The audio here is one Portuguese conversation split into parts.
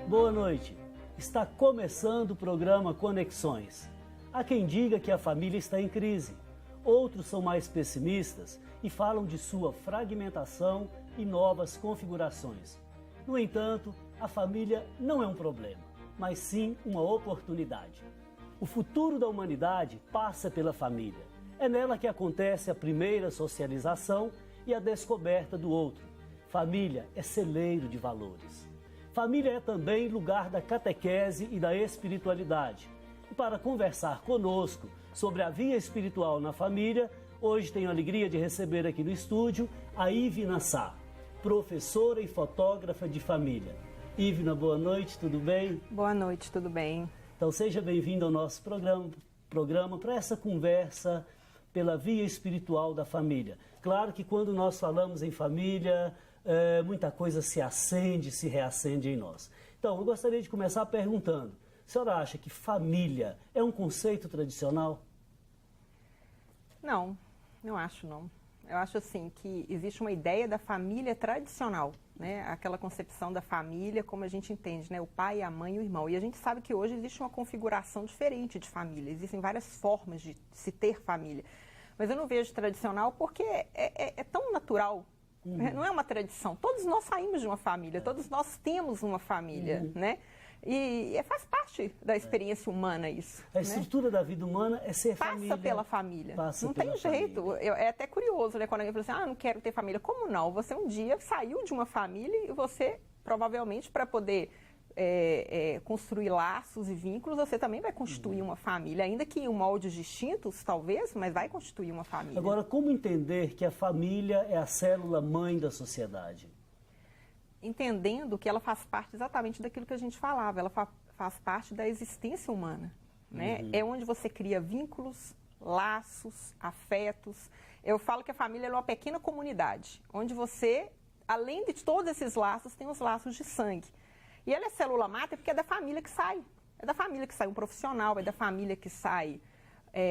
Boa noite. Está começando o programa Conexões. Há quem diga que a família está em crise. Outros são mais pessimistas e falam de sua fragmentação e novas configurações. No entanto, a família não é um problema, mas sim uma oportunidade. O futuro da humanidade passa pela família. É nela que acontece a primeira socialização e a descoberta do outro. Família é celeiro de valores. Família é também lugar da catequese e da espiritualidade. E para conversar conosco sobre a via espiritual na família, hoje tenho a alegria de receber aqui no estúdio a Ivna Sá, professora e fotógrafa de família. Ivna, boa noite, tudo bem? Boa noite, tudo bem. Então seja bem-vindo ao nosso programa para essa conversa pela via espiritual da família. Claro que quando nós falamos em família, muita coisa se acende, se reacende em nós. Então, eu gostaria de começar perguntando, a senhora acha que família é um conceito tradicional? Não, não acho não. Eu acho assim que existe uma ideia da família tradicional, né? Aquela concepção da família como a gente entende, né? O pai, a mãe e o irmão. E a gente sabe que hoje existe uma configuração diferente de família. Existem várias formas de se ter família. Mas eu não vejo tradicional porque é tão natural. Não é uma tradição. Todos nós saímos de uma família, todos nós temos uma família, né? E faz parte da experiência humana isso. A estrutura da vida humana é ser família. Passa pela família. Não tem jeito. É até curioso, né? Quando alguém fala assim, não quero ter família. Como não? Você um dia saiu de uma família e você, provavelmente, para poder construir laços e vínculos, você também vai constituir uma família. Ainda que em moldes distintos, talvez, mas vai constituir uma família. Agora, como entender que a família é a célula mãe da sociedade? Entendendo que ela faz parte exatamente daquilo que a gente falava, ela faz parte da existência humana, né? É onde você cria vínculos, laços, afetos. Eu falo que a família é uma pequena comunidade, onde você, além de todos esses laços, tem os laços de sangue. E ela é célula máter porque é da família que sai. É da família que sai um profissional, é da família que sai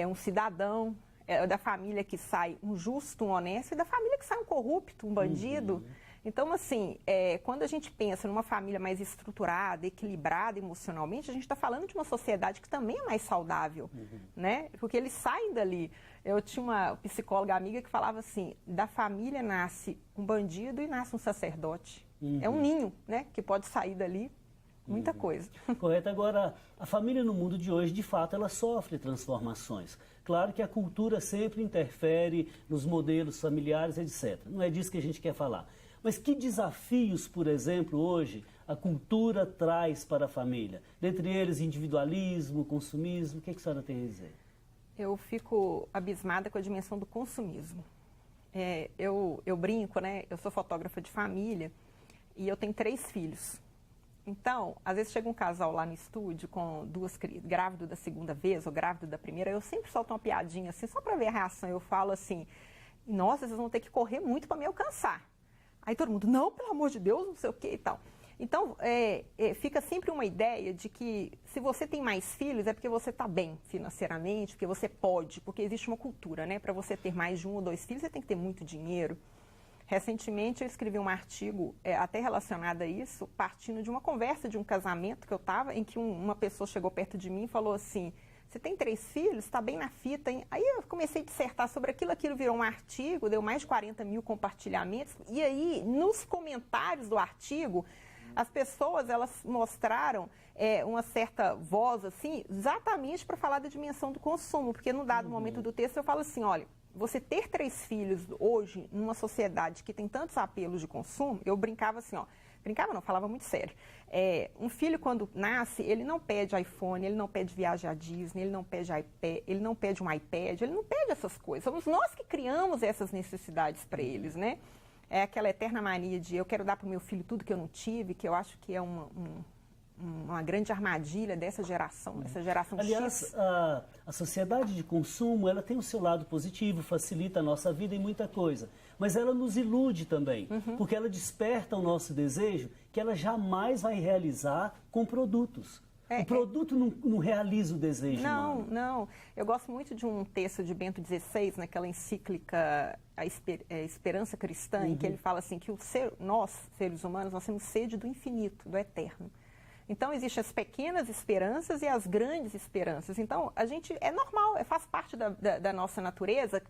um cidadão, é da família que sai um justo, um honesto, é da família que sai um corrupto, um bandido. Então, assim, quando a gente pensa numa família mais estruturada, equilibrada emocionalmente, a gente está falando de uma sociedade que também é mais saudável, né? Porque eles saem dali. Eu tinha uma psicóloga amiga que falava assim, da família nasce um bandido e nasce um sacerdote. É um ninho, né? Que pode sair dali muita coisa. Correto. Agora, a família no mundo de hoje, de fato, ela sofre transformações. Claro que a cultura sempre interfere nos modelos familiares, etc. Não é disso que a gente quer falar. Mas que desafios, por exemplo, hoje a cultura traz para a família? Dentre eles, individualismo, consumismo, o que a senhora tem a dizer? Eu fico abismada com a dimensão do consumismo. Eu brinco, né? Eu sou fotógrafa de família e eu tenho 3 filhos. Então, às vezes chega um casal lá no estúdio com 2 crianças, grávido da segunda vez ou grávido da primeira, eu sempre solto uma piadinha assim, só para ver a reação. Eu falo assim, nossa, vocês vão ter que correr muito para me alcançar. Aí todo mundo, não, pelo amor de Deus, não sei o que e tal. Então, fica sempre uma ideia de que se você tem mais filhos é porque você está bem financeiramente, porque você pode, porque existe uma cultura, né? Para você ter mais de 1 ou 2 filhos, você tem que ter muito dinheiro. Recentemente eu escrevi um artigo até relacionado a isso, partindo de uma conversa de um casamento que eu estava, em que uma pessoa chegou perto de mim e falou assim, você tem 3 filhos? Está bem na fita, hein? Aí eu comecei a dissertar sobre aquilo virou um artigo, deu mais de 40 mil compartilhamentos. E aí, nos comentários do artigo, as pessoas, elas mostraram uma certa voz, assim, exatamente para falar da dimensão do consumo. Porque num dado momento do texto eu falo assim, olha, você ter 3 filhos hoje, numa sociedade que tem tantos apelos de consumo, eu brincava assim, brincava não, falava muito sério. Um filho quando nasce, ele não pede iPhone, ele não pede viagem à Disney, ele não pede iPad, ele não pede um iPad, ele não pede essas coisas. Somos nós que criamos essas necessidades para eles, né? É aquela eterna mania de eu quero dar para o meu filho tudo que eu não tive, que eu acho que é uma grande armadilha dessa geração Aliás, X. A sociedade de consumo, ela tem o seu lado positivo, facilita a nossa vida em muita coisa, mas ela nos ilude também, porque ela desperta o nosso desejo que ela jamais vai realizar com produtos. O produto não realiza o desejo humano. Não. Eu gosto muito de um texto de Bento XVI, naquela encíclica A Esperança Cristã, em que ele fala assim que nós, seres humanos, nós temos sede do infinito, do eterno. Então, existem as pequenas esperanças e as grandes esperanças. Então, é normal, faz parte da nossa natureza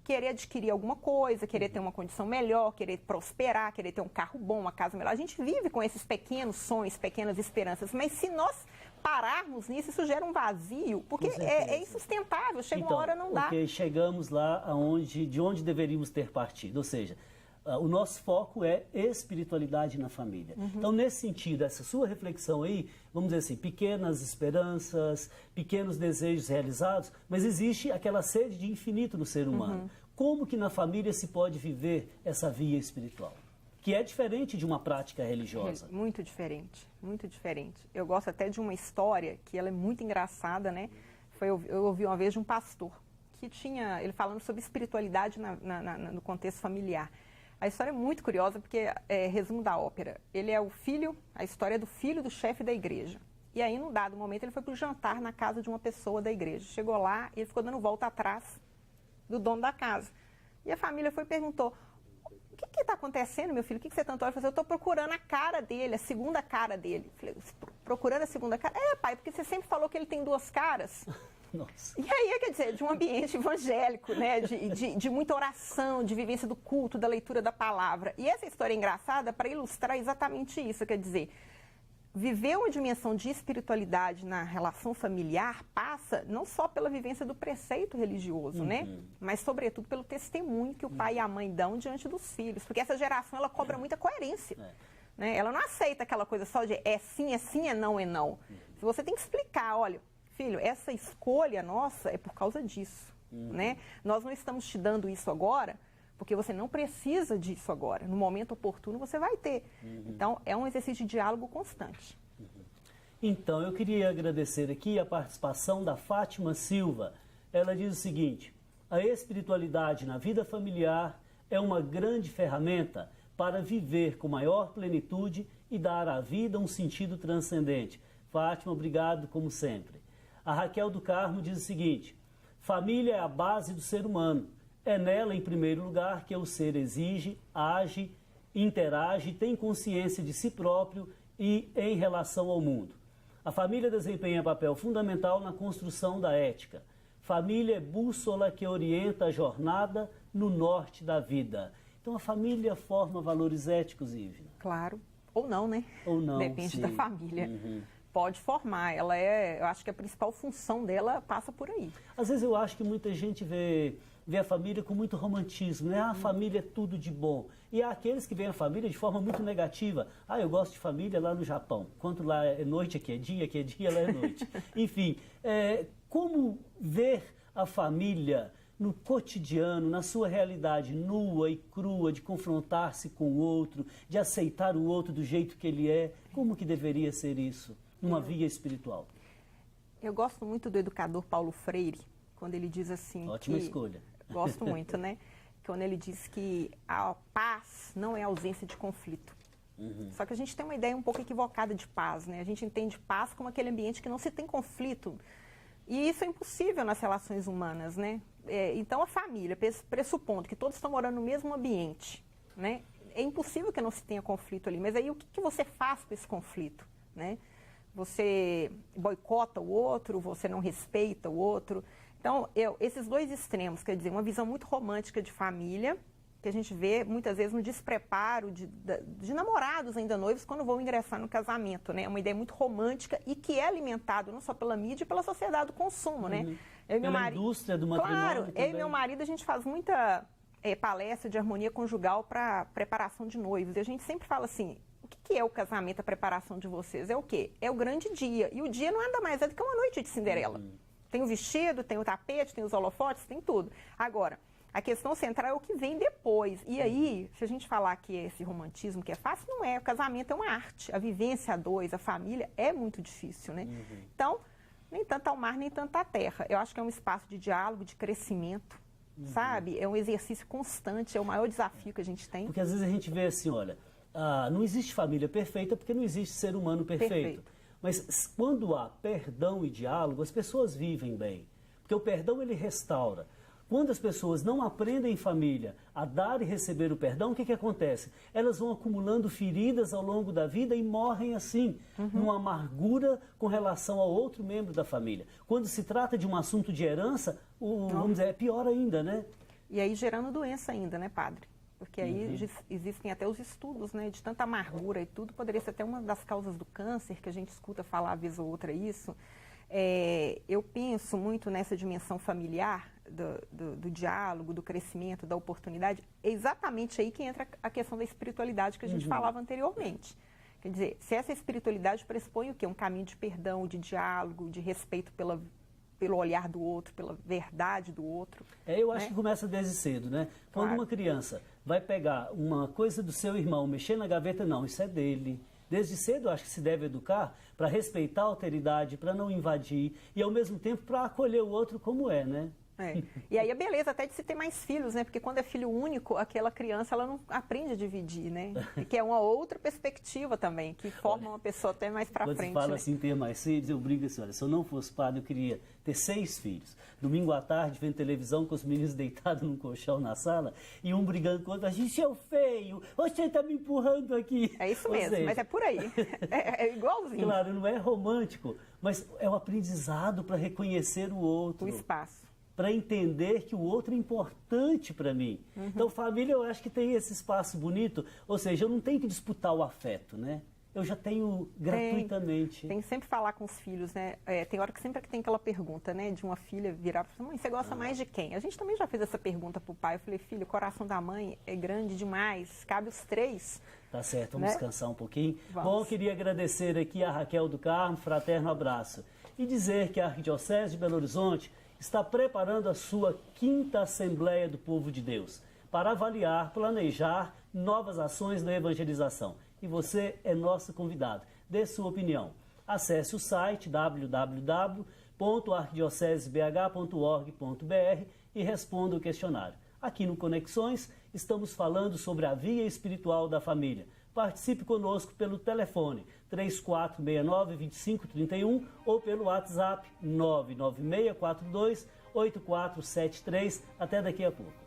querer adquirir alguma coisa, querer ter uma condição melhor, querer prosperar, querer ter um carro bom, uma casa melhor. A gente vive com esses pequenos sonhos, pequenas esperanças, mas se nós pararmos nisso, isso gera um vazio, porque é insustentável, chega uma hora não dá. Porque chegamos lá de onde deveríamos ter partido, ou seja, o nosso foco é espiritualidade na família. Então, nesse sentido, essa sua reflexão aí, vamos dizer assim, pequenas esperanças, pequenos desejos realizados, mas existe aquela sede de infinito no ser humano. Como que na família se pode viver essa via espiritual? Que é diferente de uma prática religiosa. Muito diferente, muito diferente. Eu gosto até de uma história que ela é muito engraçada, né? Eu ouvi uma vez de um pastor que ele falando sobre espiritualidade no contexto familiar. A história é muito curiosa porque resumo da ópera. Ele é a história do filho do chefe da igreja. E aí, num dado momento, ele foi para o jantar na casa de uma pessoa da igreja. Chegou lá e ele ficou dando volta atrás do dono da casa. E a família foi e perguntou: o que está acontecendo, meu filho? O que você tanto olha? Ele falou: eu estou procurando a cara dele, a segunda cara dele. Eu falei: procurando a segunda cara? Pai, porque você sempre falou que ele tem duas caras. Nossa. E aí, quer dizer, de um ambiente evangélico, né? de muita oração, de vivência do culto, da leitura da palavra. E essa história é engraçada para ilustrar exatamente isso, quer dizer, viver uma dimensão de espiritualidade na relação familiar passa não só pela vivência do preceito religioso, né? Mas, sobretudo, pelo testemunho que o pai e a mãe dão diante dos filhos. Porque essa geração, ela cobra muita coerência. Né? Ela não aceita aquela coisa só de é sim, é não, é não. Você tem que explicar, olha, filho, essa escolha nossa é por causa disso, né? Nós não estamos te dando isso agora, porque você não precisa disso agora. No momento oportuno você vai ter. Então, é um exercício de diálogo constante. Então, eu queria agradecer aqui a participação da Fátima Silva. Ela diz o seguinte: a espiritualidade na vida familiar é uma grande ferramenta para viver com maior plenitude e dar à vida um sentido transcendente. Fátima, obrigado como sempre. A Raquel do Carmo diz o seguinte: família é a base do ser humano. É nela, em primeiro lugar, que o ser exige, age, interage, tem consciência de si próprio e em relação ao mundo. A família desempenha papel fundamental na construção da ética. Família é bússola que orienta a jornada no norte da vida. Então, a família forma valores éticos, Ivna? Claro. Ou não, né? Ou não, depende sim. da família. Pode formar. Eu acho que a principal função dela passa por aí. Às vezes eu acho que muita gente vê a família com muito romantismo, né? A família é tudo de bom. E há aqueles que veem a família de forma muito negativa. Eu gosto de família lá no Japão. Enquanto lá é noite, aqui é dia, lá é noite. Enfim, como ver a família no cotidiano, na sua realidade nua e crua, de confrontar-se com o outro, de aceitar o outro do jeito que ele é? Como que deveria ser isso? Uma via espiritual. Eu gosto muito do educador Paulo Freire, quando ele diz assim... Ótima escolha. Gosto muito, né? Quando ele diz que a paz não é ausência de conflito. Só que a gente tem uma ideia um pouco equivocada de paz, né? A gente entende paz como aquele ambiente que não se tem conflito. E isso é impossível nas relações humanas, né? Então, a família, pressupondo que todos estão morando no mesmo ambiente, né? É impossível que não se tenha conflito ali. Mas aí, o que você faz com esse conflito, né? Você boicota o outro, você não respeita o outro. Então, esses dois extremos, quer dizer, uma visão muito romântica de família, que a gente vê muitas vezes no despreparo de namorados ainda noivos quando vão ingressar no casamento, né? É uma ideia muito romântica e que é alimentado não só pela mídia e pela sociedade do consumo, né? Pela indústria do matrimônio. Claro, eu e meu marido, a gente faz muita palestra de harmonia conjugal para preparação de noivos. E a gente sempre fala assim: o que é o casamento, a preparação de vocês? É o quê? É o grande dia. E o dia não é nada mais do que uma noite de Cinderela. Tem o vestido, tem o tapete, tem os holofotes, tem tudo. Agora, a questão central é o que vem depois. E aí, se a gente falar que esse romantismo que é fácil, não é. O casamento é uma arte. A vivência a dois, a família, é muito difícil, né? Então, nem tanto ao mar, nem tanto à terra. Eu acho que é um espaço de diálogo, de crescimento, sabe? É um exercício constante, é o maior desafio que a gente tem. Porque às vezes a gente vê assim, olha, não existe família perfeita porque não existe ser humano perfeito. Mas quando há perdão e diálogo, as pessoas vivem bem. Porque o perdão, ele restaura. Quando as pessoas não aprendem em família a dar e receber o perdão, o que acontece? Elas vão acumulando feridas ao longo da vida e morrem assim, numa amargura com relação ao outro membro da família. Quando se trata de um assunto de herança, vamos dizer, é pior ainda, né? E aí gerando doença ainda, né, padre? Porque aí existem até os estudos, né, de tanta amargura e tudo. Poderia ser até uma das causas do câncer, que a gente escuta falar vez ou outra isso. Eu penso muito nessa dimensão familiar, do diálogo, do crescimento, da oportunidade. É exatamente aí que entra a questão da espiritualidade que a gente falava anteriormente. Quer dizer, se essa espiritualidade pressupõe o quê? Um caminho de perdão, de diálogo, de respeito pelo olhar do outro, pela verdade do outro. Eu acho que começa desde cedo, né? Quando uma criança vai pegar uma coisa do seu irmão, mexer na gaveta, não, isso é dele. Desde cedo eu acho que se deve educar para respeitar a alteridade, para não invadir e ao mesmo tempo para acolher o outro como é, né? E aí a beleza até de se ter mais filhos, né? Porque quando é filho único, aquela criança ela não aprende a dividir, né? Que é uma outra perspectiva também, que forma uma pessoa até mais para frente. Quando se fala assim, ter mais filhos, eu brigo assim, olha, se eu não fosse padre, eu queria ter 6 filhos. Domingo à tarde, vendo televisão com os meninos deitados num colchão na sala e um brigando com o outro, a gente é o feio, você está me empurrando aqui. É isso mesmo, mas é por aí. É igualzinho. Claro, não é romântico, mas é o aprendizado para reconhecer o outro. O espaço. Para entender que o outro é importante para mim. Então, família, eu acho que tem esse espaço bonito, ou seja, eu não tenho que disputar o afeto, né? Eu já tenho gratuitamente. Tem que sempre falar com os filhos, né? Tem hora que sempre tem aquela pergunta, né? De uma filha virar e falar, mãe, você gosta mais de quem? A gente também já fez essa pergunta pro pai. Eu falei, filho, o coração da mãe é grande demais, cabe os 3. Tá certo, vamos descansar um pouquinho. Vamos. Bom, eu queria agradecer aqui a Raquel do Carmo, fraterno abraço. E dizer que a Arquidiocese de Belo Horizonte está preparando a sua 5ª Assembleia do Povo de Deus para avaliar, planejar novas ações na evangelização. E você é nosso convidado. Dê sua opinião. Acesse o site www.arquidiocesebh.org.br e responda o questionário. Aqui no Conexões, estamos falando sobre a via espiritual da família. Participe conosco pelo telefone 3469-2531 ou pelo WhatsApp 99642-8473. Até daqui a pouco.